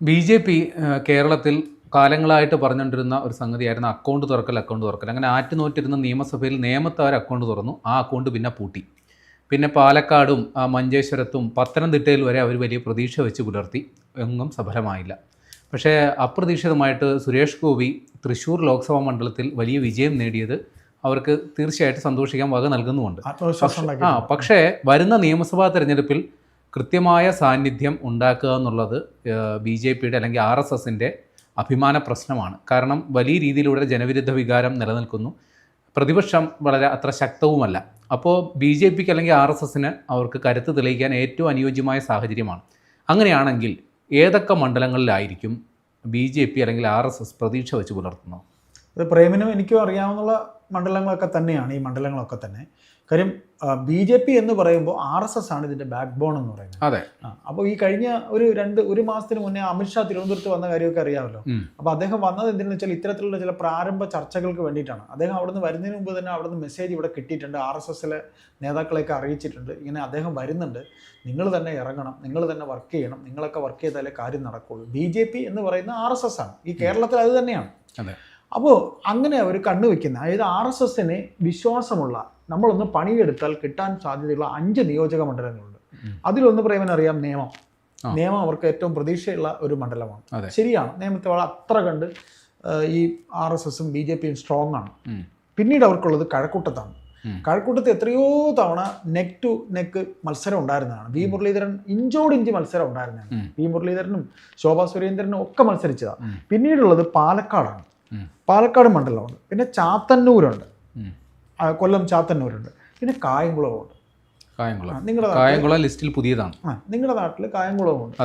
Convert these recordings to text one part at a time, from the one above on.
BJP. കേരളത്തിൽ കാലങ്ങളായിട്ട് പറഞ്ഞുകൊണ്ടിരുന്ന ഒരു സംഗതിയായിരുന്നു അക്കൗണ്ട് തുറക്കൽ. അങ്ങനെ ആറ്റുനോറ്റിരുന്ന നിയമസഭയിൽ നേമത്ത് അവർ അക്കൗണ്ട് തുറന്നു. ആ അക്കൗണ്ട് പിന്നെ പൂട്ടി. പിന്നെ പാലക്കാടും മഞ്ചേശ്വരത്തും പത്തനംതിട്ടയിൽ വരെ അവർ വലിയ പ്രതീക്ഷ വെച്ച് പുലർത്തി. എങ്ങും സഫലമായില്ല. പക്ഷേ അപ്രതീക്ഷിതമായിട്ട് സുരേഷ് ഗോപി തൃശ്ശൂർ ലോക്സഭാ മണ്ഡലത്തിൽ വലിയ വിജയം നേടിയത് അവർക്ക് തീർച്ചയായിട്ടും സന്തോഷിക്കാൻ വക നൽകുന്നുമുണ്ട്. പക്ഷേ വരുന്ന നിയമസഭാ തെരഞ്ഞെടുപ്പിൽ കൃത്യമായ സാന്നിധ്യം ഉണ്ടാക്കുക എന്നുള്ളത് ബി.ജെ.പിയുടെ അല്ലെങ്കിൽ ആർ.എസ്.എസിൻ്റെ അഭിമാന പ്രശ്നമാണ്. കാരണം വലിയ രീതിയിലൂടെ ജനവിരുദ്ധ വികാരം നിലനിൽക്കുന്നു. പ്രതിപക്ഷം വളരെ അത്ര ശക്തവുമല്ല. അപ്പോൾ ബി.ജെ.പിക്ക് അല്ലെങ്കിൽ ആർ.എസ്.എസിന് അവർക്ക് കരുത്ത് തെളിയിക്കാൻ ഏറ്റവും അനുയോജ്യമായ സാഹചര്യമാണ്. അങ്ങനെയാണെങ്കിൽ ഏതൊക്കെ മണ്ഡലങ്ങളിലായിരിക്കും ബി.ജെ.പി. അല്ലെങ്കിൽ ആർ.എസ്.എസ് പ്രതീക്ഷ വെച്ച് പുലർത്തുന്നത്? അത് പ്രേമിനും എനിക്കും അറിയാവുന്ന മണ്ഡലങ്ങളൊക്കെ തന്നെയാണ് ഈ മണ്ഡലങ്ങളൊക്കെ തന്നെ. കാര്യം ബി.ജെ.പി. എന്ന് പറയുമ്പോൾ ആർ.എസ്.എസ്. ആണ് ഇതിൻ്റെ ബാക്ക് ബോൺ എന്ന് പറയുന്നത്. അതെ. അപ്പോൾ ഈ കഴിഞ്ഞ ഒരു മാസത്തിന് മുന്നേ അമിത്ഷാ തിരുവനന്തപുരത്ത് വന്ന കാര്യമൊക്കെ അറിയാമല്ലോ. അപ്പോൾ അദ്ദേഹം വന്നത് എന്തിനെന്ന് വെച്ചാൽ ഇത്തരത്തിലുള്ള ചില പ്രാരംഭ ചർച്ചകൾക്ക് വേണ്ടിയിട്ടാണ്. അദ്ദേഹം അവിടുന്ന് വരുന്നതിന് മുമ്പ് തന്നെ അവിടുന്ന് മെസ്സേജ് ഇവിടെ കിട്ടിയിട്ടുണ്ട്. ആർ.എസ്.എസിലെ നേതാക്കളെയൊക്കെ അറിയിച്ചിട്ടുണ്ട്. ഇങ്ങനെ അദ്ദേഹം വരുന്നുണ്ട്, നിങ്ങൾ തന്നെ ഇറങ്ങണം, നിങ്ങൾ തന്നെ വർക്ക് ചെയ്യണം, നിങ്ങളൊക്കെ വർക്ക് ചെയ്താലേ കാര്യം നടക്കുള്ളൂ. ബി.ജെ.പി. എന്ന് പറയുന്ന ആർ.എസ്.എസ്. ആണ്. ഈ കേരളത്തിൽ അത് തന്നെയാണ്. അപ്പോൾ അങ്ങനെ അവർ കണ്ണുവെക്കുന്ന, അതായത് ആർ.എസ്.എസിന് വിശ്വാസമുള്ള, നമ്മളൊന്ന് പണിയെടുത്താൽ കിട്ടാൻ സാധ്യതയുള്ള 5 നിയോജക മണ്ഡലങ്ങളുണ്ട്. അതിലൊന്ന് പ്രേമനറിയാം, നേമം അവർക്ക് ഏറ്റവും പ്രതീക്ഷയുള്ള ഒരു മണ്ഡലമാണ്. ശരിയാണ്, നേമത്തെ അത്ര കണ്ട് ഈ ആർ.എസ്.എസും ബി.ജെ.പിയും സ്ട്രോങ് ആണ്. പിന്നീട് അവർക്കുള്ളത് കഴക്കൂട്ടത്താണ്. കഴക്കൂട്ടത്ത് എത്രയോ തവണ നെക്ക് ടു നെക്ക് മത്സരം ഉണ്ടായിരുന്നതാണ്. വി മുരളീധരൻ ഇഞ്ചോടിഞ്ച് മത്സരം ഉണ്ടായിരുന്നതാണ്. വി മുരളീധരനും ശോഭാ സുരേന്ദ്രനും ഒക്കെ മത്സരിച്ചതാണ്. പിന്നീടുള്ളത് പാലക്കാടാണ്. പാലക്കാട് മണ്ഡലമുണ്ട്. പിന്നെ ചാത്തന്നൂരുണ്ട്, കൊല്ലം ചാത്തന്നൂരുണ്ട്. പിന്നെ കായംകുളമുണ്ട്. കായംകുളം ലിസ്റ്റിൽ പുതിയതാണ്. നിങ്ങളുടെ നാട്ടിൽ കായംകുളമുണ്ട്.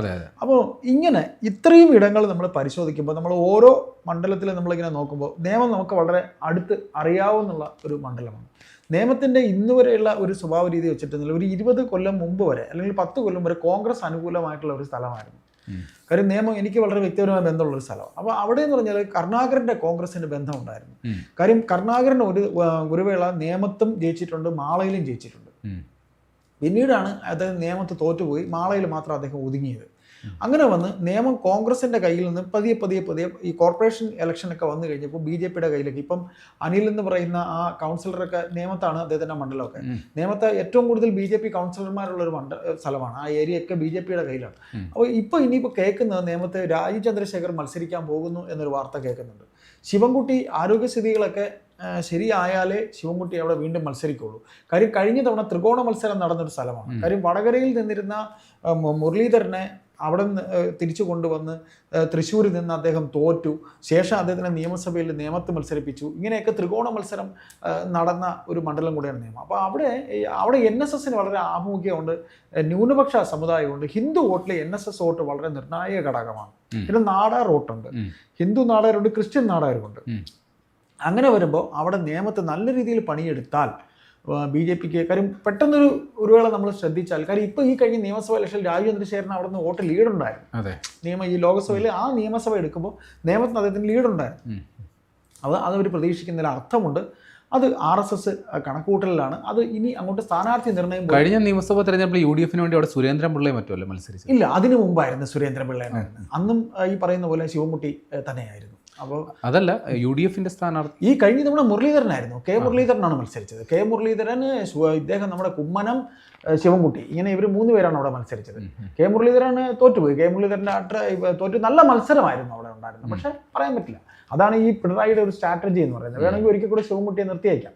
അപ്പോൾ ഇങ്ങനെ ഇത്രയും ഇടങ്ങൾ നമ്മൾ പരിശോധിക്കുമ്പോൾ നമ്മൾ ഓരോ മണ്ഡലത്തിൽ നമ്മളിങ്ങനെ നോക്കുമ്പോൾ നേമം നമുക്ക് വളരെ അടുത്ത് അറിയാവുന്ന ഒരു മണ്ഡലമാണ്. നേമത്തിൻ്റെ ഇന്നുവരെയുള്ള ഒരു സ്വഭാവ രീതി വെച്ചിട്ടുണ്ടെങ്കിൽ ഒരു 20 കൊല്ലം മുമ്പ് വരെ അല്ലെങ്കിൽ 10 കൊല്ലം വരെ കോൺഗ്രസ് അനുകൂലമായിട്ടുള്ള ഒരു സ്ഥലമായിരുന്നു. കാര്യം നേമം എനിക്ക് വളരെ വ്യക്തിപരമായ ബന്ധമുള്ളൊരു സ്ഥലമാണ്. അപ്പോൾ അവിടെ എന്ന് പറഞ്ഞാൽ കരുണാകരൻ്റെ കോൺഗ്രസിൻ്റെ ബന്ധം ഉണ്ടായിരുന്നു. കാര്യം കരുണാകരൻ ഒരു വേള നേമത്തും ജയിച്ചിട്ടുണ്ട്, മാളയിലും ജയിച്ചിട്ടുണ്ട്. പിന്നീടാണ് അദ്ദേഹം നേമത്ത് തോറ്റുപോയി, മാളയിൽ മാത്രം അദ്ദേഹം ഒതുങ്ങിയത്. അങ്ങനെ വന്ന് നേമം കോൺഗ്രസിൻ്റെ കയ്യിൽ നിന്ന് പതിയെ ഈ കോർപ്പറേഷൻ ഇലക്ഷനൊക്കെ വന്നു കഴിഞ്ഞപ്പോൾ ബി.ജെ.പിയുടെ കയ്യിലേക്ക്. ഇപ്പം അനിൽ എന്ന് പറയുന്ന ആ കൗൺസിലറൊക്കെ നേമത്താണ്, അദ്ദേഹത്തിൻ്റെ മണ്ഡലമൊക്കെ. നേമത്തെ ഏറ്റവും കൂടുതൽ ബി.ജെ.പി. കൗൺസിലർമാരുള്ളൊരു സ്ഥലമാണ്. ആ ഏരിയയൊക്കെ ബി.ജെ.പിയുടെ കയ്യിലാണ്. അപ്പോൾ ഇനിയിപ്പോൾ കേൾക്കുന്നത് നേമത്തെ രാജീവ് ചന്ദ്രശേഖർ മത്സരിക്കാൻ പോകുന്നു എന്നൊരു വാർത്ത കേൾക്കുന്നുണ്ട്. ശിവൻകുട്ടി ആരോഗ്യസ്ഥിതികളൊക്കെ ശരിയായാലേ ശിവൻകുട്ടി അവിടെ വീണ്ടും മത്സരിക്കുള്ളൂ. കാര്യം കഴിഞ്ഞ തവണ ത്രികോണ മത്സരം നടന്നൊരു സ്ഥലമാണ്. കാര്യം വടകരയിൽ നിന്നിരുന്ന മുരളീധരനെ അവിടെ നിന്ന് തിരിച്ചു കൊണ്ടുവന്ന് തൃശ്ശൂരിൽ നിന്ന് അദ്ദേഹം തോറ്റു. ശേഷം അദ്ദേഹത്തിനെ നിയമസഭയിൽ നേമത്ത് മത്സരിപ്പിച്ചു. ഇങ്ങനെയൊക്കെ ത്രികോണ മത്സരം നടന്ന ഒരു മണ്ഡലം കൂടെയാണ് നേമം. അപ്പോൾ അവിടെ NSSന് വളരെ ആഭിമുഖ്യമുണ്ട്, ന്യൂനപക്ഷ സമുദായമുണ്ട്. ഹിന്ദു വോട്ടിൽ NSS വോട്ട് വളരെ നിർണായക ഘടകമാണ്. പിന്നെ നാടാർ വോട്ടുണ്ട്, ഹിന്ദു നാടാരുണ്ട്, ക്രിസ്ത്യൻ നാടാരുണ്ട്. അങ്ങനെ വരുമ്പോൾ അവിടെ നേമത്ത് നല്ല രീതിയിൽ പണിയെടുത്താൽ ബി.ജെ.പിക്ക്, കാര്യം പെട്ടെന്നൊരു വേള നമ്മൾ ശ്രദ്ധിച്ചാൽ, കാര്യം ഇപ്പോൾ ഈ കഴിഞ്ഞ നിയമസഭ ഇലക്ഷനിൽ രാജീവ് ചന്ദ്രശേഖരന് അവിടെ നിന്ന് വോട്ട് ലീഡുണ്ടായിരുന്നു. ഈ ലോക്സഭയിൽ ആ നിയമസഭ എടുക്കുമ്പോൾ നേമത്തിന് അദ്ദേഹത്തിന് ലീഡുണ്ടായിരുന്നു. അതൊരു പ്രതീക്ഷിക്കുന്നതിൽ അർത്ഥമുണ്ട്. അത് ആർ.എസ്.എസ് കണക്കൂട്ടലിലാണ്. അത് ഇനി അങ്ങോട്ട് സ്ഥാനാർത്ഥി നിർണ്ണയം. കഴിഞ്ഞ നിയമസഭാ തെരഞ്ഞെടുപ്പിൽ UDF-ന് വേണ്ടി അവിടെ സുരേന്ദ്രൻപിള്ളയെ മറ്റുമല്ലോ മത്സരിച്ചു. ഇല്ല, അതിനു മുമ്പായിരുന്നു സുരേന്ദ്രൻപിള്ളയായിരുന്നു. അന്നും ഈ പറയുന്ന പോലെ ശിവൻകുട്ടി തന്നെയായിരുന്നു. അപ്പോൾ അതല്ല UDF-ന്റെ സ്ഥാനാർത്ഥി ഈ കഴിഞ്ഞ തവണ മുരളീധരനായിരുന്നു. കെ മുരളീധരനാണ് മത്സരിച്ചത്. കെ മുരളീധരന് ഇദ്ദേഹം നമ്മുടെ കുമ്മനം, ശിവൻകുട്ടി, ഇങ്ങനെ ഇവർ 3 പേരാണ് അവിടെ മത്സരിച്ചത്. കെ മുരളീധരന് തോറ്റുപോയി. കെ മുരളീധരൻ്റെ തോറ്റു. നല്ല മത്സരമായിരുന്നു അവിടെ ഉണ്ടായിരുന്നത്. പക്ഷെ പറയാൻ പറ്റില്ല. അതാണ് ഈ പിണറായിയുടെ ഒരു സ്ട്രാറ്റജി എന്ന് പറയുന്നത്. വേണമെങ്കിൽ ഒരിക്കൽ കൂടെ ശിവൻകുട്ടിയെ നിർത്തിയേക്കാം.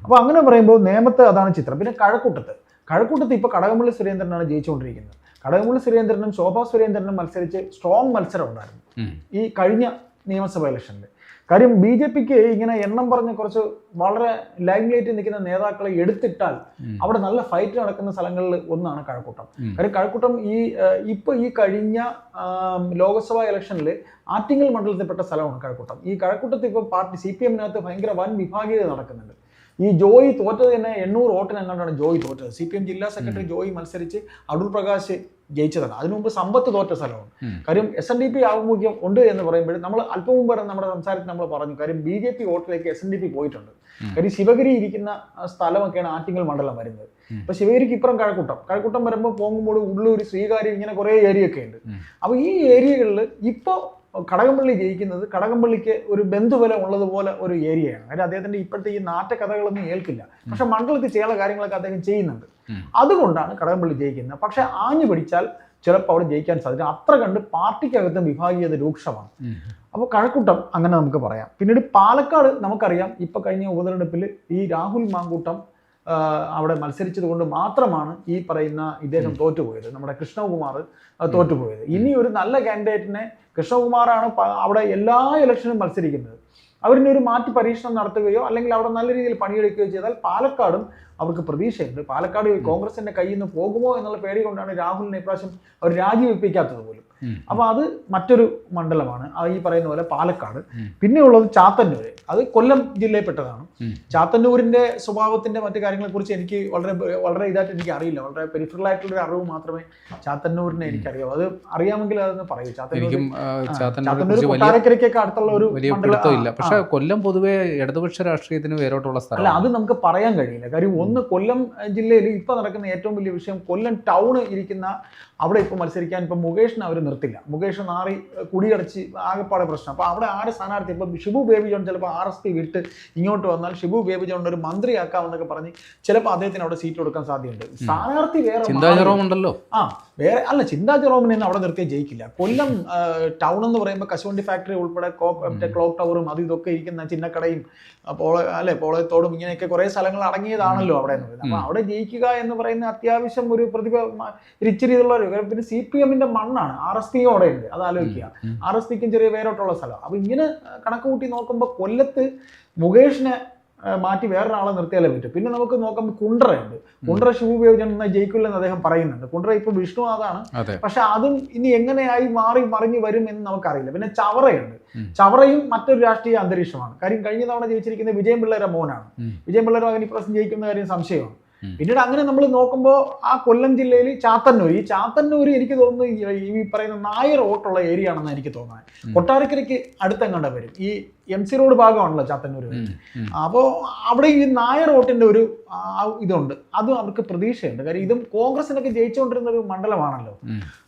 അപ്പോൾ അങ്ങനെ പറയുമ്പോൾ നേമത്ത് അതാണ് ചിത്രം. പിന്നെ കഴക്കൂട്ടത്ത് ഇപ്പോൾ കടകംപള്ളി സുരേന്ദ്രനാണ് ജയിച്ചുകൊണ്ടിരിക്കുന്നത്. കടകംപള്ളി സുരേന്ദ്രനും ശോഭാ സുരേന്ദ്രനും മത്സരിച്ച് സ്ട്രോങ് മത്സരം ഉണ്ടായിരുന്നു ഈ കഴിഞ്ഞ നിയമസഭാ ഇലക്ഷനിൽ. കാര്യം ബി.ജെ.പിക്ക് ഇങ്ങനെ എണ്ണം പറഞ്ഞ് കുറച്ച് വളരെ ലൈം ലൈറ്റിൽ നിൽക്കുന്ന നേതാക്കളെ എടുത്തിട്ടാൽ അവിടെ നല്ല ഫൈറ്റ് നടക്കുന്ന സ്ഥലങ്ങളിൽ ഒന്നാണ് കഴക്കൂട്ടം. കാര്യം കഴക്കൂട്ടം ഈ കഴിഞ്ഞ ലോക്സഭാ ഇലക്ഷനിൽ ആറ്റിങ്ങൽ മണ്ഡലത്തിൽപ്പെട്ട സ്ഥലമാണ് കഴക്കൂട്ടം. ഈ കഴക്കൂട്ടത്ത് ഇപ്പോൾ പാർട്ടി CPM-നകത്ത് ഭയങ്കര വൻ വിഭാഗീയത നടക്കുന്നുണ്ട്. ഈ ജോയി തോറ്റത് തന്നെ 800 വോട്ടിനെങ്ങാണ്ടാണ് ജോയി തോറ്റത്. CPM ജില്ലാ സെക്രട്ടറി ജോയി മത്സരിച്ച് അടൂർ പ്രകാശ് ജയിച്ചതാണ്. അതിനു മുമ്പ് സമ്പത്ത് തോറ്റ സ്ഥലമാണ്. കാര്യം SNDP ആഭിമുഖ്യം ഉണ്ട് എന്ന് പറയുമ്പോൾ നമ്മൾ അല്പം മുമ്പ് നമ്മുടെ സംസാരത്തിൽ നമ്മൾ പറഞ്ഞു, കാര്യം BJP വോട്ടിലേക്ക് SNDP പോയിട്ടുണ്ട്. കാര്യം ശിവഗിരി ഇരിക്കുന്ന സ്ഥലമൊക്കെയാണ് ആറ്റിങ്ങൽ മണ്ഡലം വരുന്നത്. ഇപ്പൊ ശിവഗിരിക്ക് ഇപ്പുറം കഴക്കൂട്ടം വരുമ്പോൾ പോങ്ങുമ്പോൾ ഉള്ളൂർ, ശ്രീകാര്യം, ഇങ്ങനെ കുറെ ഏരിയ ഒക്കെ ഉണ്ട്. അപ്പൊ ഈ ഏരിയകളിൽ ഇപ്പോൾ കടകംപള്ളി ജയിക്കുന്നത് കടകംപള്ളിക്ക് ഒരു ബന്ധുബലം ഉള്ളതുപോലെ ഒരു ഏരിയയാണ്. കാര്യം അദ്ദേഹത്തിന്റെ ഇപ്പോഴത്തെ ഈ നാട്ട കഥകളൊന്നും ഏൽക്കില്ല, പക്ഷെ മണ്ഡലത്തിൽ ചെയ്യാനുള്ള കാര്യങ്ങളൊക്കെ അദ്ദേഹം ചെയ്യുന്നുണ്ട്. അതുകൊണ്ടാണ് കടകംപള്ളി ജയിക്കുന്നത്. പക്ഷെ ആഞ്ഞു പിടിച്ചാൽ ചിലപ്പോൾ അവിടെ ജയിക്കാൻ സാധിക്കും. അത്ര കണ്ട് പാർട്ടിക്കകത്തും വിഭാഗീയത രൂക്ഷമാണ്. അപ്പോൾ കഴക്കൂട്ടം അങ്ങനെ നമുക്ക് പറയാം. പിന്നീട് പാലക്കാട് നമുക്കറിയാം, ഇപ്പൊ കഴിഞ്ഞ ഉപതെരഞ്ഞെടുപ്പിൽ ഈ രാഹുൽ മാങ്കൂട്ടം അവിടെ മത്സരിച്ചത് കൊണ്ട് മാത്രമാണ് ഈ പറയുന്ന ഇദ്ദേഹം തോറ്റുപോയത്, നമ്മുടെ കൃഷ്ണകുമാർ തോറ്റുപോയത്. ഇനി ഒരു നല്ല കാൻഡിഡേറ്റിനെ, കൃഷ്ണകുമാറാണ് അവിടെ എല്ലാ ഇലക്ഷനും മത്സരിക്കുന്നത്, അവരിനെ ഒരു മാറ്റി പരീക്ഷണം നടത്തുകയോ അല്ലെങ്കിൽ അവിടെ നല്ല രീതിയിൽ പണിയെടുക്കുകയോ ചെയ്താൽ പാലക്കാടും അവർക്ക് പ്രതീക്ഷയുണ്ട്. പാലക്കാട് കോൺഗ്രസിന്റെ കയ്യിൽ നിന്ന് പോകുമോ എന്നുള്ള പേടി കൊണ്ടാണ് രാഹുലിനെ ഇപ്രാവശ്യം അവർ രാജിവെപ്പിക്കാത്തത് പോലും. അപ്പൊ അത് മറ്റൊരു മണ്ഡലമാണ് ഈ പറയുന്ന പോലെ പാലക്കാട്. പിന്നെ ഉള്ളത് ചാത്തന്നൂര്, അത് കൊല്ലം ജില്ലയിൽപ്പെട്ടതാണ്. ചാത്തന്നൂരിന്റെ സ്വഭാവത്തിന്റെ മറ്റു കാര്യങ്ങളെ കുറിച്ച് എനിക്ക് വളരെ ഇതായിട്ട് എനിക്ക് അറിയില്ല. വളരെ പെരിഫറൽ ആയിട്ടുള്ള ഒരു അറിവ് മാത്രമേ ചാത്തന്നൂരിനെ എനിക്കറിയാവൂ. അത് അറിയാമെങ്കിൽ അതൊന്ന് പറയൂ. ചാത്തന്നൂർ കൊട്ടാരക്കരയ്ക്കൊക്കെ അടുത്തുള്ള ഒരു മണ്ഡലം. പക്ഷെ കൊല്ലം പൊതുവെ ഇടതുപക്ഷ രാഷ്ട്രീയത്തിന് വേരോട്ടുള്ള സ്ഥലം അല്ല, അത് നമുക്ക് പറയാൻ കഴിയില്ല. കാര്യം ഒന്ന് കൊല്ലം ജില്ലയിൽ ഇപ്പൊ നടക്കുന്ന ഏറ്റവും വലിയ വിഷയം, കൊല്ലം ടൗണ് ഇരിക്കുന്ന അവിടെ ഇപ്പൊ മത്സരിക്കാൻ ഇപ്പൊ മുകേഷിനെ അവർ നിർത്തില്ല. മുകേഷ് നാറി കുടിയടച്ച് ആകെപ്പാടെ പ്രശ്നം. അപ്പൊ അവിടെ ആര് സ്ഥാനാർത്ഥി, ഇപ്പൊ ഷിബു ബേബി ജോൺ ചിലപ്പോൾ RSP വിട്ട് ഇങ്ങോട്ട് വന്നാൽ ഷിബു ബേബി ജോൺ ഒരു മന്ത്രിയാക്കാമെന്നൊക്കെ പറഞ്ഞ് ചിലപ്പോൾ അദ്ദേഹത്തിന് അവിടെ സീറ്റ് കൊടുക്കാൻ സാധ്യതയുണ്ട്. സ്ഥാനാർത്ഥി വേറെ ഉണ്ടല്ലോ. വേറെ അല്ല, ചിന്താ ജെറോമിനെ അവിടെ നിർത്തിയാൽ ജയിക്കില്ല. കൊല്ലം ടൗൺ എന്ന് പറയുമ്പോൾ കശുവണ്ടി ഫാക്ടറി ഉൾപ്പെടെ ക്ലോക്ക് ടവറും അത് ഇതൊക്കെ ഇരിക്കുന്ന ചിന്നക്കടയും പോളയത്തോടും ഇങ്ങനെയൊക്കെ കുറെ സ്ഥലങ്ങൾ അടങ്ങിയതാണല്ലോ അവിടെ എന്ന് പറയുന്നത്. അപ്പൊ അവിടെ ജയിക്കുക എന്ന് പറയുന്ന അത്യാവശ്യം ഒരു ഇച്ചിരി ഉള്ള ഒരു, പിന്നെ CPMന്റെ മണ്ണാണ്, RSP അവിടെ ഉണ്ട്, അത് ആലോചിക്കുക. RSPക്കും ചെറിയ വേരോട്ടുള്ള സ്ഥലം. അപ്പൊ ഇങ്ങനെ കണക്ക് കൂട്ടി നോക്കുമ്പോൾ കൊല്ലത്ത് മുകേഷിനെ മാറ്റി വേറൊരാളെ നിർത്തിയാലേ പറ്റും. പിന്നെ നമുക്ക് നോക്കുമ്പോൾ കുണ്ട്രയുണ്ട്. കുണ്ട്ര ഷിബു ബേബി ജോൺ ജയിക്കില്ലെന്ന് അദ്ദേഹം പറയുന്നുണ്ട്. കുണ്ട്ര ഇപ്പൊ വിഷ്ണുനാഥാണ്, പക്ഷെ അതും ഇനി എങ്ങനെയായി മാറി മറിഞ്ഞു വരും എന്ന് നമുക്കറിയില്ല. പിന്നെ ചവറയുണ്ട്. ചവറയും മറ്റൊരു രാഷ്ട്രീയ അന്തരീക്ഷമാണ്. കാര്യം കഴിഞ്ഞ തവണ ജയിച്ചിരിക്കുന്നത് വിജയം പിള്ളയുടെ മോനാണ്. വിജയം പിള്ളയുടെ മകൻ ഇപ്രാവശ്യം ജയിക്കുന്ന കാര്യം സംശയമാണ്. പിന്നീട് അങ്ങനെ നമ്മൾ നോക്കുമ്പോൾ ആ കൊല്ലം ജില്ലയിൽ ചാത്തന്നൂർ എനിക്ക് തോന്നുന്നു ഈ പറയുന്ന നായർ വോട്ടുള്ള ഏരിയ ആണെന്ന് എനിക്ക് തോന്നുന്നത്. കൊട്ടാരക്കരയ്ക്ക് അടുത്തെങ്ങാണ്ട വരും, ഈ MC റോഡ് ഭാഗമാണല്ലോ ചാത്തന്നൂർ. അപ്പോൾ അവിടെ ഈ നായർ വോട്ടിന്റെ ഒരു ഇതുണ്ട്, അതും അവർക്ക് പ്രതീക്ഷയുണ്ട്. കാര്യം ഇതും കോൺഗ്രസിനൊക്കെ ജയിച്ചുകൊണ്ടിരുന്ന ഒരു മണ്ഡലമാണല്ലോ.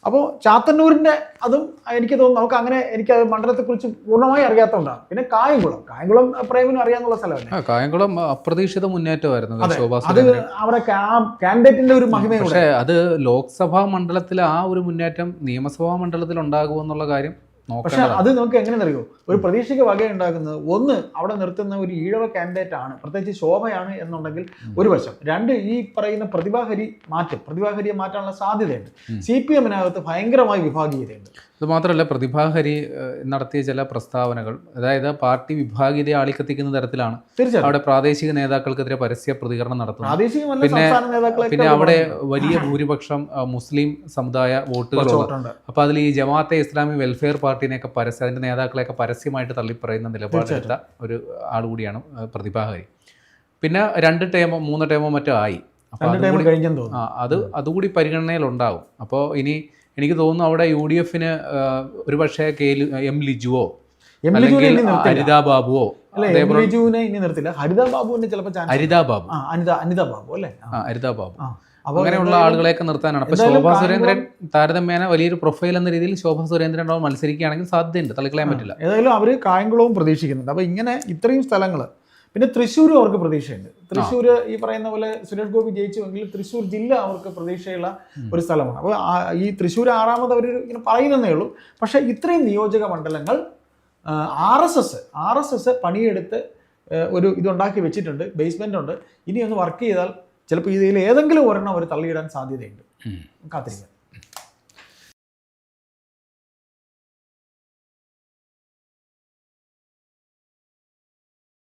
അപ്പോൾ ചാത്തന്നൂരിന്റെ അതും എനിക്ക് തോന്നുന്നു നമുക്ക് അങ്ങനെ, എനിക്ക് മണ്ഡലത്തെ കുറിച്ച് പൂർണ്ണമായി അറിയാത്തതുകൊണ്ടാണ്. പിന്നെ കായംകുളം പ്രേമിനും അറിയാന്നുള്ള സ്ഥലമല്ലേ. കായംകുളം അപ്രതീക്ഷിത മുന്നേറ്റമായിരുന്നു. അത് അവരെ കാൻഡിഡേറ്റിന്റെ ഒരു മഹിമയാണ്. പക്ഷേ അത് ലോക്സഭാ മണ്ഡലത്തിൽ ആ ഒരു മുന്നേറ്റം നിയമസഭാ മണ്ഡലത്തിൽ ഉണ്ടാകുമെന്നുള്ള കാര്യം. പക്ഷെ അത് നമുക്ക് എങ്ങനെ അറിയോ, ഒരു പ്രതീക്ഷയ്ക്ക് വകയുണ്ടാക്കുന്നത്, ഒന്ന് അവിടെ നിർത്തുന്ന ഒരു ഈഴവ കാൻഡിഡേറ്റ് ആണ്, പ്രത്യേകിച്ച് ശോഭയാണ് എന്നുണ്ടെങ്കിൽ ഒരു വശം. രണ്ട്, ഈ പറയുന്ന പ്രതിഭാഹരിയെ മാറ്റാനുള്ള സാധ്യതയുണ്ട്. CPMനകത്ത് ഭയങ്കരമായി വിഭാഗീയതയുണ്ട്. അത് മാത്രമല്ല, പ്രതിഭാഹരി നടത്തിയ ചില പ്രസ്താവനകൾ, അതായത് പാർട്ടി വിഭാഗീയതയെ ആളിക്കത്തിക്കുന്ന തരത്തിലാണ്. അവിടെ പ്രാദേശിക നേതാക്കൾക്കെതിരെ പരസ്യ പ്രതികരണം നടത്തുന്നു. പിന്നെ അവിടെ വലിയ ഭൂരിപക്ഷം മുസ്ലിം സമുദായ വോട്ടുകളുണ്ട്. അപ്പൊ അതിൽ ഈ ജമാഅത്തെ ഇസ്ലാമി വെൽഫെയർ പാർട്ടിനെയൊക്കെ അതിന്റെ നേതാക്കളെയൊക്കെ പരസ്യമായിട്ട് തള്ളിപ്പറയുന്ന നിലപാടെടുത്ത ഒരു ആൾ കൂടിയാണ് പ്രതിഭാഹരി. പിന്നെ 2 ടേമോ 3 ടേമോ മറ്റോ ആയി. അപ്പൊ അതുകൂടി പരിഗണനയിലുണ്ടാവും. അപ്പോൾ ഇനി എനിക്ക് തോന്നുന്നു അവിടെ UDFന് ഒരു പക്ഷേ M ലിജുവോ അല്ലെങ്കിൽ ഹരിതാ ബാബുവോ, അങ്ങനെയുള്ള ആളുകളെയൊക്കെ നിർത്താനാണ്. അപ്പൊ ശോഭാ സുരേന്ദ്രൻ താരതമ്യേന വലിയൊരു പ്രൊഫൈൽ എന്ന രീതിയിൽ ശോഭാ സുരേന്ദ്രൻ മത്സരിക്കുകയാണെങ്കിൽ സാധ്യതയുണ്ട്, തള്ളിക്കളയാൻ പറ്റില്ല. ഏതായാലും അവര് കായംകുളവും പ്രതീക്ഷിക്കുന്നുണ്ട്. അപ്പൊ ഇങ്ങനെ ഇത്രയും സ്ഥലങ്ങൾ, പിന്നെ തൃശ്ശൂരും അവർക്ക് പ്രതീക്ഷയുണ്ട്. തൃശ്ശൂർ ഈ പറയുന്ന പോലെ സുരേഷ് ഗോപി ജയിച്ചുവെങ്കിൽ തൃശ്ശൂർ ജില്ല അവർക്ക് പ്രതീക്ഷയുള്ള ഒരു സ്ഥലമാണ്. അപ്പോൾ ഈ തൃശ്ശൂർ 6ാമത് അവർ ഇങ്ങനെ പറയുന്നതേ ഉള്ളൂ. പക്ഷേ ഇത്രയും നിയോജക മണ്ഡലങ്ങൾ RSS പണിയെടുത്ത് ഒരു ഇതുണ്ടാക്കി വെച്ചിട്ടുണ്ട്, ബേസ്മെൻ്റ് ഉണ്ട്. ഇനി ഒന്ന് വർക്ക് ചെയ്താൽ ചിലപ്പോൾ ഇതിൽ ഏതെങ്കിലും ഒരെണ്ണം അവർ തള്ളിയിടാൻ സാധ്യതയുണ്ട്. കാത്തിരിക്കാം.